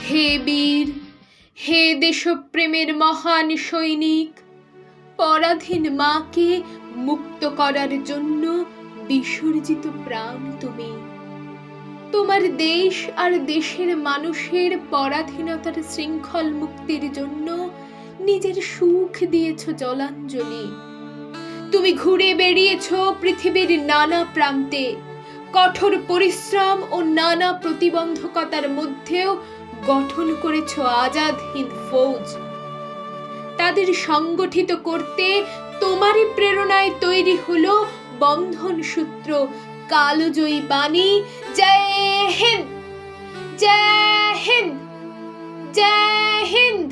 হে বীর, হে দেশপ্রেমের মহান সৈনিক, পরাধীন মাকে মুক্ত করার জন্য বিসর্জিত প্রাণ তুমি। তোমার দেশ আর দেশের মানুষের পরাধীনতার শৃঙ্খল মুক্তির জন্য নিজের সুখ দিয়েছ জলাঞ্জলি। তুমি ঘুরে বেরিয়েছ পৃথিবীর নানা প্রান্তে, কঠোর পরিশ্রম ও নানা প্রতিবন্ধকতার মধ্যেও গঠন করেছ আজাদ হিন্দ ফৌজ। তাদের সংগঠিত করতে তোমারই প্রেরণায় তৈরি হলো বন্ধন সূত্র, কালজয়ী বাণী জয় হিন্দ, জয় হিন্দ, জয় হিন্দ।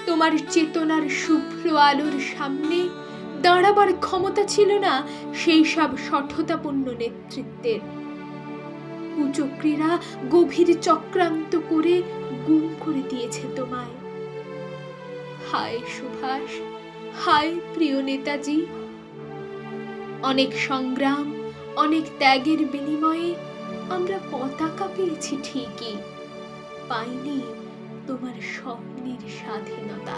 তোমার চেতনার শুভ্র আলোর সামনে দাঁড়াবার ক্ষমতা ছিল না সেই সব সঠতাপূর্ণ নেতৃত্বের। কুচক্রীরা গভীর চক্রান্ত করে গুম করে দিয়েছে তোমায়। হায় সুভাষ, হায় প্রিয় নেতাজি। অনেক সংগ্রাম, অনেক ত্যাগের বিনিময়ে আমরা পতাকা পেয়েছি ঠিকই, পাইনি তোমার স্বপ্নের স্বাধীনতা।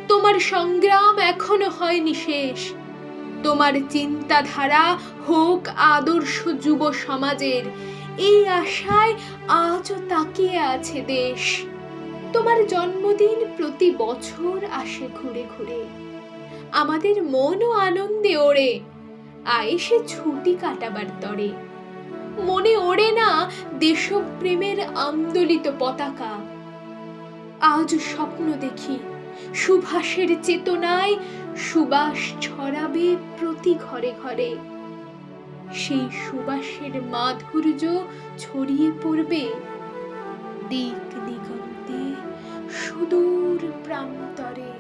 তোমার সংগ্রাম এখনো হয়নি শেষ। তোমার চিন্তাধারা হোক আদর্শ যুব সমাজের, এই আশায় আজও তাকিয়ে আছে দেশ। তোমার জন্মদিন প্রতি বছর আসে ঘুরে ঘুরে, আমাদের মনও আনন্দে ওড়ে, আয়েসে ছুটি কাটাবার তরে। মনে ওড়ে না দেশপ্রেমের আন্দোলিত পতাকা। আজ স্বপ্ন দেখি সুভাষের চেতনায় সুবাস ছড়াবে প্রতি ঘরে ঘরে। সেই সুবাসের মাধুর্য ছড়িয়ে পড়বে দিক দিগন্তে, সুদূর প্রান্তরে।